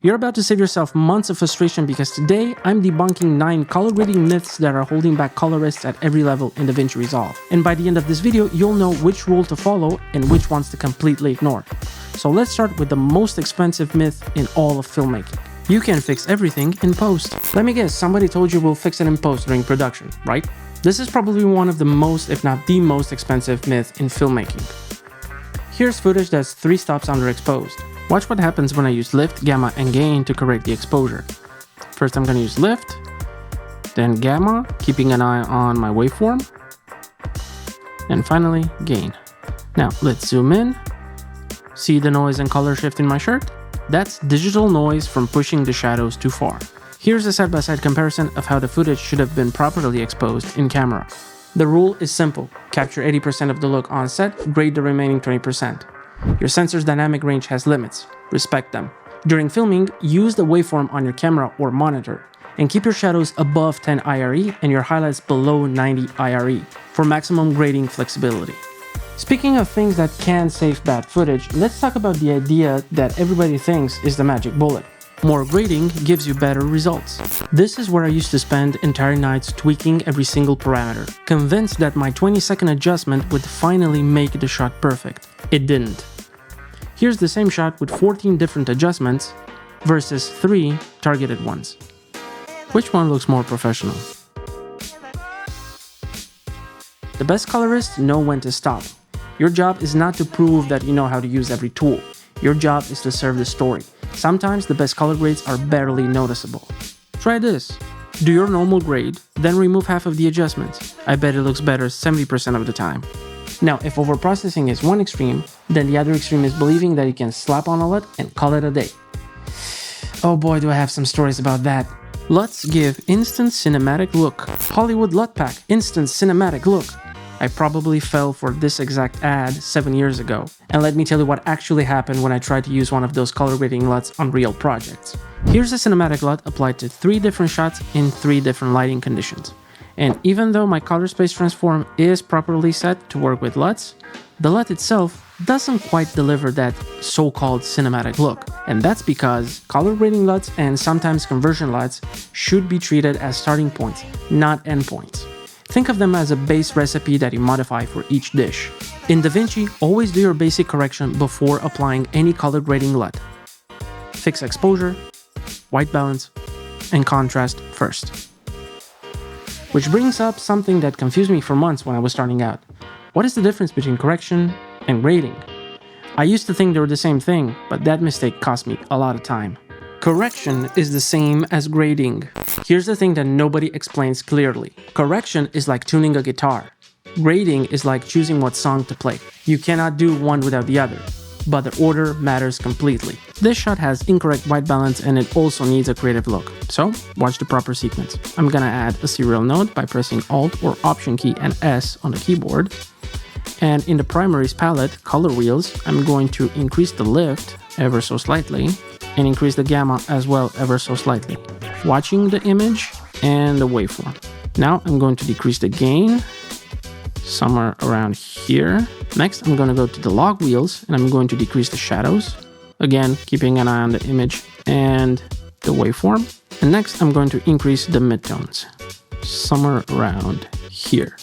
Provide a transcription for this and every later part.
You're about to save yourself months of frustration because today I'm debunking 9 color grading myths that are holding back colorists at every level in DaVinci Resolve. And by the end of this video, you'll know which rule to follow and which ones to completely ignore. So let's start with the most expensive myth in all of filmmaking. You can fix everything in post. Let me guess, somebody told you we'll fix it in post during production, right? This is probably one of the most, if not the most expensive myth in filmmaking. Here's footage that's 3 stops underexposed. Watch what happens when I use lift, gamma, and gain to correct the exposure. First I'm gonna use lift, then gamma, keeping an eye on my waveform, and finally gain. Now let's zoom in. See the noise and color shift in my shirt? That's digital noise from pushing the shadows too far. Here's a side-by-side comparison of how the footage should have been properly exposed in camera. The rule is simple. Capture 80% of the look on set, grade the remaining 20%. Your sensor's dynamic range has limits. Respect them. During filming, use the waveform on your camera or monitor, and keep your shadows above 10 IRE and your highlights below 90 IRE for maximum grading flexibility. Speaking of things that can save bad footage, let's talk about the idea that everybody thinks is the magic bullet. More grading gives you better results. This is where I used to spend entire nights tweaking every single parameter, convinced that my 20-second adjustment would finally make the shot perfect. It didn't. Here's the same shot with 14 different adjustments versus 3 targeted ones. Which one looks more professional? The best colorists know when to stop. Your job is not to prove that you know how to use every tool. Your job is to serve the story. Sometimes the best color grades are barely noticeable. Try this. Do your normal grade, then remove half of the adjustments. I bet it looks better 70% of the time. Now, if overprocessing is one extreme, then the other extreme is believing that you can slap on a LUT and call it a day. Oh boy, do I have some stories about that. LUTs give instant cinematic look. Hollywood LUT pack, instant cinematic look. I probably fell for this exact ad 7 years ago. And let me tell you what actually happened when I tried to use one of those color grading LUTs on real projects. Here's a cinematic LUT applied to 3 different shots in 3 different lighting conditions. And even though my color space transform is properly set to work with LUTs, the LUT itself doesn't quite deliver that so-called cinematic look. And that's because color grading LUTs and sometimes conversion LUTs should be treated as starting points, not endpoints. Think of them as a base recipe that you modify for each dish. In DaVinci, always do your basic correction before applying any color grading LUT. Fix exposure, white balance, and contrast first. Which brings up something that confused me for months when I was starting out. What is the difference between correction and grading? I used to think they were the same thing, but that mistake cost me a lot of time. Correction is the same as grading. Here's the thing that nobody explains clearly. Correction is like tuning a guitar. Grading is like choosing what song to play. You cannot do one without the other, but the order matters completely. This shot has incorrect white balance and it also needs a creative look. So watch the proper sequence. I'm gonna add a serial node by pressing Alt or Option key and S on the keyboard. And in the primaries palette, color wheels, I'm going to increase the lift ever so slightly and increase the gamma as well ever so slightly, watching the image and the waveform. Now I'm going to decrease the gain somewhere around here. Next, I'm going to go to the log wheels and I'm going to decrease the shadows, again keeping an eye on the image and the waveform. And next I'm going to increase the midtones somewhere around here.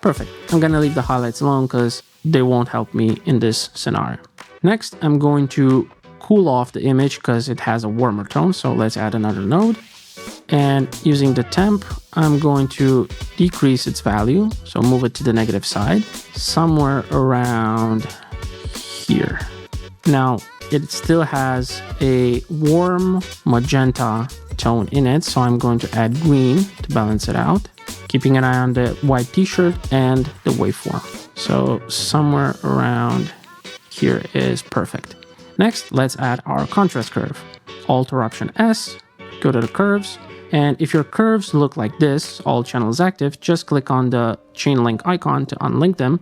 Perfect. I'm going to leave the highlights alone because they won't help me in this scenario. Next, I'm going to cool off the image because it has a warmer tone. So let's add another node. And using the temp, I'm going to decrease its value. So move it to the negative side, somewhere around here. Now, it still has a warm magenta tone in it. So I'm going to add green to balance it out, keeping an eye on the white t-shirt and the waveform. So somewhere around here is perfect. Next, let's add our contrast curve. Alt or Option S, go to the curves. And if your curves look like this, all channels active, just click on the chain link icon to unlink them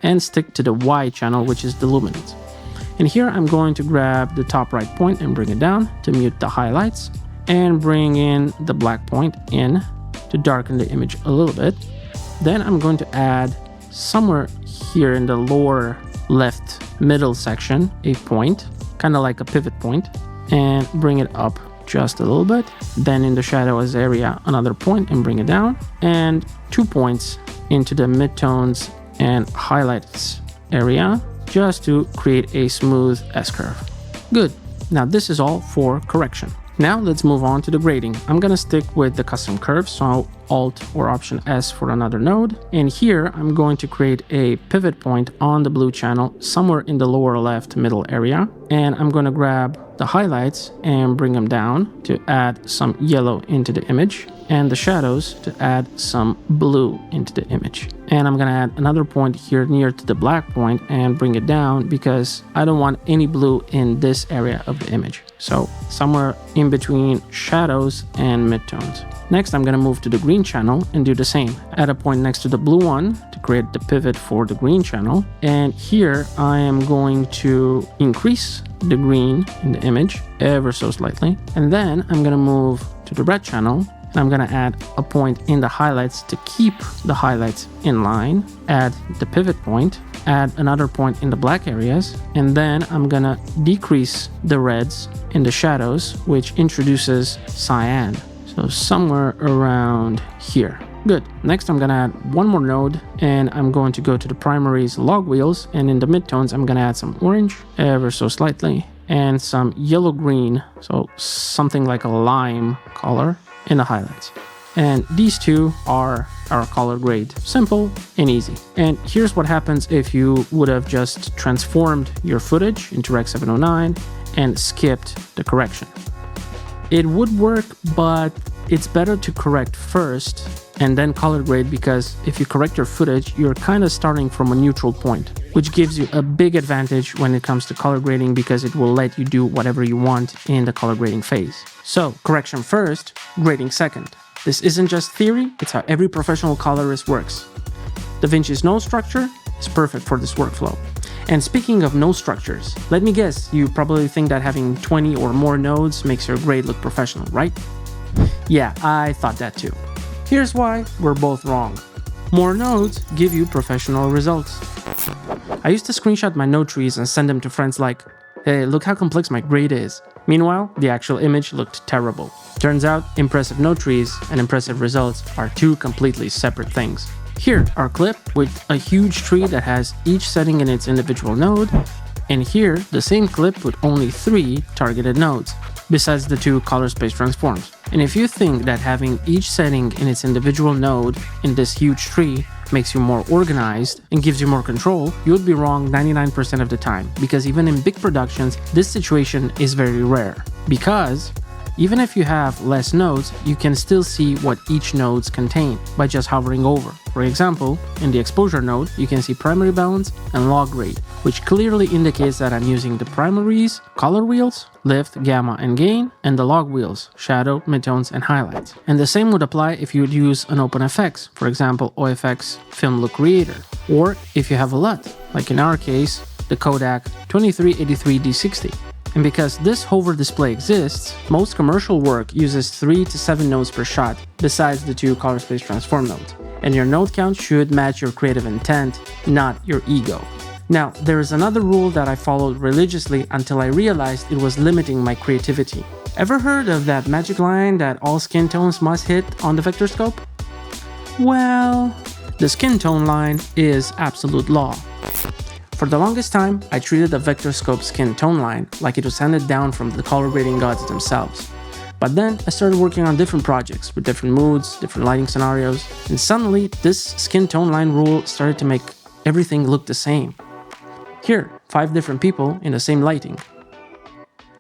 and stick to the Y channel, which is the luminance. And here I'm going to grab the top right point and bring it down to mute the highlights and bring in the black point in to darken the image a little bit. Then I'm going to add somewhere here in the lower left middle section a point, kind of like a pivot point. and bring it up just a little bit. Then in the shadows area, another point and bring it down, and 2 points into the midtones and highlights area just to create a smooth S-curve. Good. Now this is all for correction. Now let's move on to the grading. I'm gonna stick with the custom curve, so Alt or Option S for another node. And here I'm going to create a pivot point on the blue channel somewhere in the lower left middle area. And I'm gonna grab the highlights and bring them down to add some yellow into the image, and the shadows to add some blue into the image. And I'm gonna add another point here near to the black point and bring it down because I don't want any blue in this area of the image. So somewhere in between shadows and midtones. Next, I'm gonna move to the green channel and do the same. Add a point next to the blue one to create the pivot for the green channel. And here I am going to increase the green in the image ever so slightly. And then I'm gonna move to the red channel. And I'm gonna add a point in the highlights to keep the highlights in line. Add the pivot point. Add another point in the black areas. And then I'm gonna decrease the reds in the shadows, which introduces cyan. So somewhere around here. Good. Next, I'm gonna add one more node, and I'm going to go to the primaries log wheels, and in the midtones, I'm gonna add some orange ever so slightly and some yellow green. So something like a lime color in the highlights. And these two are our color grade. Simple and easy. And here's what happens if you would have just transformed your footage into Rec 709 and skipped the correction. It would work, but it's better to correct first and then color grade, because if you correct your footage, you're kind of starting from a neutral point, which gives you a big advantage when it comes to color grading because it will let you do whatever you want in the color grading phase. So correction first, grading second. This isn't just theory, it's how every professional colorist works. DaVinci's node structure is perfect for this workflow. And speaking of node structures, let me guess, you probably think that having 20 or more nodes makes your grade look professional, right? Yeah, I thought that too. Here's why we're both wrong. More nodes give you professional results. I used to screenshot my node trees and send them to friends like, hey, look how complex my grade is. Meanwhile, the actual image looked terrible. Turns out, impressive node trees and impressive results are two completely separate things. Here, our clip with a huge tree that has each setting in its individual node, and here, the same clip with only 3 targeted nodes, besides the 2 color space transforms. And if you think that having each setting in its individual node in this huge tree makes you more organized and gives you more control, you would be wrong 99% of the time, because even in big productions, this situation is very rare. Because even if you have less nodes, you can still see what each nodes contain by just hovering over. For example, in the exposure node, you can see primary balance and log grade, which clearly indicates that I'm using the primaries, color wheels, lift, gamma, and gain, and the log wheels, shadow, midtones, and highlights. And the same would apply if you would use an OpenFX, for example, OFX Film Look Creator, or if you have a LUT, like in our case, the Kodak 2383D60. And because this hover display exists, most commercial work uses 3 to 7 nodes per shot, besides the 2 color space transform nodes. And your node count should match your creative intent, not your ego. Now, there is another rule that I followed religiously until I realized it was limiting my creativity. Ever heard of that magic line that all skin tones must hit on the vectorscope? Well, the skin tone line is absolute law. For the longest time, I treated the vectorscope skin tone line like it was handed down from the color grading gods themselves. But then I started working on different projects with different moods, different lighting scenarios, and suddenly this skin tone line rule started to make everything look the same. Here, 5 different people in the same lighting.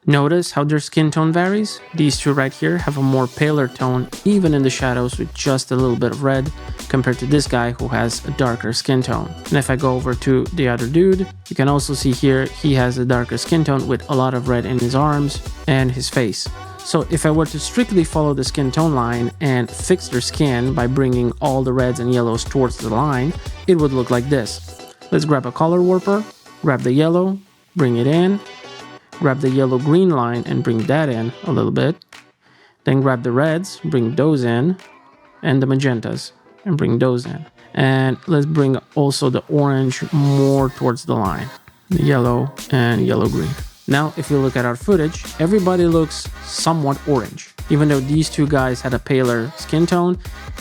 Notice how their skin tone varies? These 2 right here have a more paler tone, even in the shadows with just a little bit of red, compared to this guy who has a darker skin tone. And if I go over to the other dude, you can also see here he has a darker skin tone with a lot of red in his arms and his face. So if I were to strictly follow the skin tone line and fix their skin by bringing all the reds and yellows towards the line, it would look like this. Let's grab a color warper, grab the yellow, bring it in, grab the yellow-green line and bring that in a little bit. Then grab the reds, bring those in, and the magentas, and bring those in. And let's bring also the orange more towards the line. The yellow and yellow-green. Now, if we look at our footage, everybody looks somewhat orange. Even though these two guys had a paler skin tone,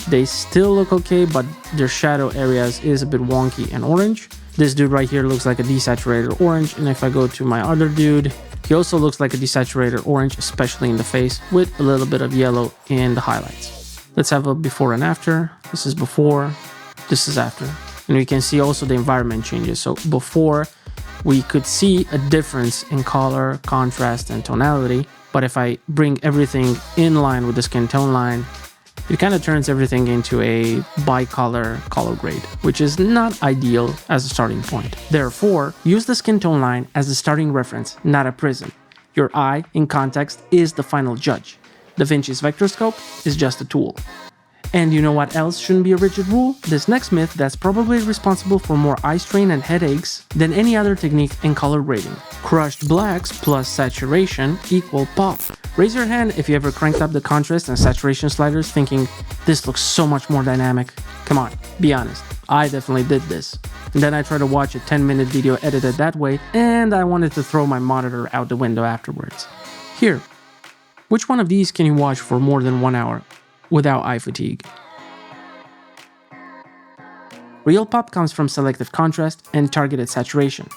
they still look okay, but their shadow areas is a bit wonky and orange. This dude right here looks like a desaturated orange, and if I go to my other dude, he also looks like a desaturated orange, especially in the face, with a little bit of yellow in the highlights. Let's have a before and after. This is before, this is after. And we can see also the environment changes. So before, we could see a difference in color, contrast, and tonality. But if I bring everything in line with the skin tone line, it kind of turns everything into a bicolor color grade, which is not ideal as a starting point. Therefore, use the skin tone line as a starting reference, not a prism. Your eye, in context, is the final judge. DaVinci's vectorscope is just a tool. And you know what else shouldn't be a rigid rule? This next myth that's probably responsible for more eye strain and headaches than any other technique in color grading. Crushed blacks plus saturation equal pop. Raise your hand if you ever cranked up the contrast and saturation sliders thinking, this looks so much more dynamic. Come on, be honest. I definitely did this. And then I tried to watch a 10-minute video edited that way, and I wanted to throw my monitor out the window afterwards. Here, which one of these can you watch for more than 1 hour without eye fatigue? Real pop comes from selective contrast and targeted saturation.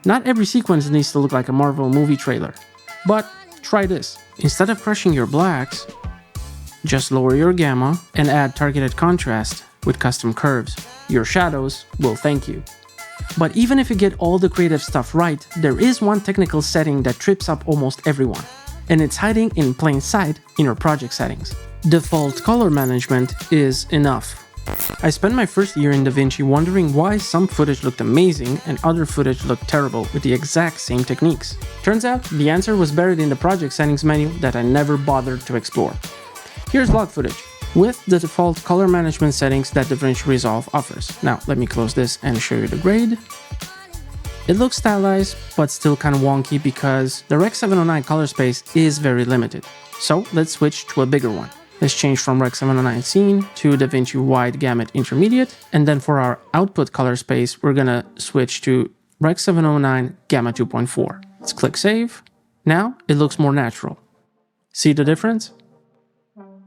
Not every sequence needs to look like a Marvel movie trailer, but try this. Instead of crushing your blacks, just lower your gamma and add targeted contrast with custom curves. Your shadows will thank you. But even if you get all the creative stuff right, there is one technical setting that trips up almost everyone, and it's hiding in plain sight in your project settings. Default color management is enough. I spent my first year in DaVinci wondering why some footage looked amazing and other footage looked terrible with the exact same techniques. Turns out the answer was buried in the project settings menu that I never bothered to explore. Here's log footage with the default color management settings that DaVinci Resolve offers. Now let me close this and show you the grade. It looks stylized, but still kind of wonky because the Rec. 709 color space is very limited. So let's switch to a bigger one. Let's change from Rec. 709 Scene to DaVinci Wide Gamut Intermediate. And then for our output color space, we're gonna switch to Rec. 709 Gamma 2.4. Let's click Save. Now it looks more natural. See the difference?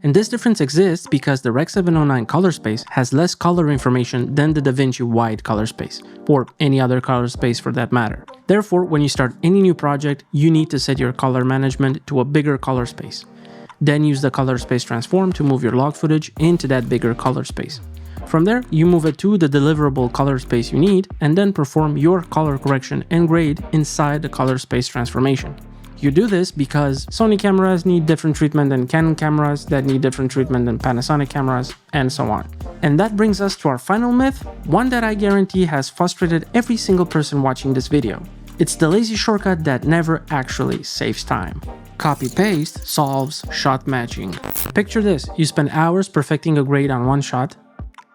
And this difference exists because the Rec. 709 color space has less color information than the DaVinci Wide color space, or any other color space for that matter. Therefore, when you start any new project, you need to set your color management to a bigger color space. Then use the color space transform to move your log footage into that bigger color space. From there, you move it to the deliverable color space you need, and then perform your color correction and grade inside the color space transformation. You do this because Sony cameras need different treatment than Canon cameras that need different treatment than Panasonic cameras, and so on. And that brings us to our final myth, one that I guarantee has frustrated every single person watching this video. It's the lazy shortcut that never actually saves time. Copy-paste solves shot matching. Picture this, you spend hours perfecting a grade on one shot,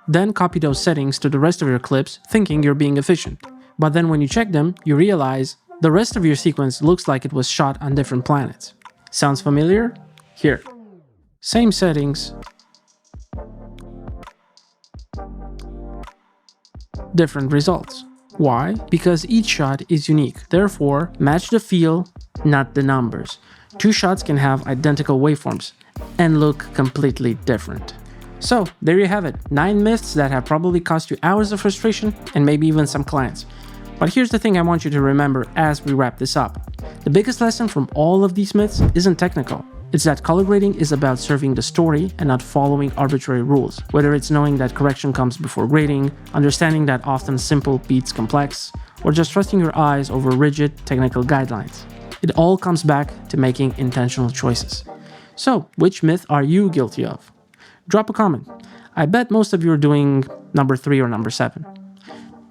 then copy those settings to the rest of your clips thinking you're being efficient. But then when you check them, you realize the rest of your sequence looks like it was shot on different planets. Sounds familiar? Here. Same settings, different results. Why? Because each shot is unique. Therefore, match the feel, not the numbers. Two shots can have identical waveforms and look completely different. So, there you have it. 9 myths that have probably cost you hours of frustration and maybe even some clients. But here's the thing I want you to remember as we wrap this up. The biggest lesson from all of these myths isn't technical. It's that color grading is about serving the story and not following arbitrary rules. Whether it's knowing that correction comes before grading, understanding that often simple beats complex, or just trusting your eyes over rigid technical guidelines. It all comes back to making intentional choices. So, which myth are you guilty of? Drop a comment. I bet most of you are doing number 3 or number 7.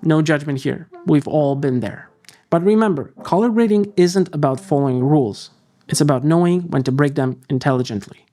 No judgment here, we've all been there. But remember, color grading isn't about following rules. It's about knowing when to break them intelligently.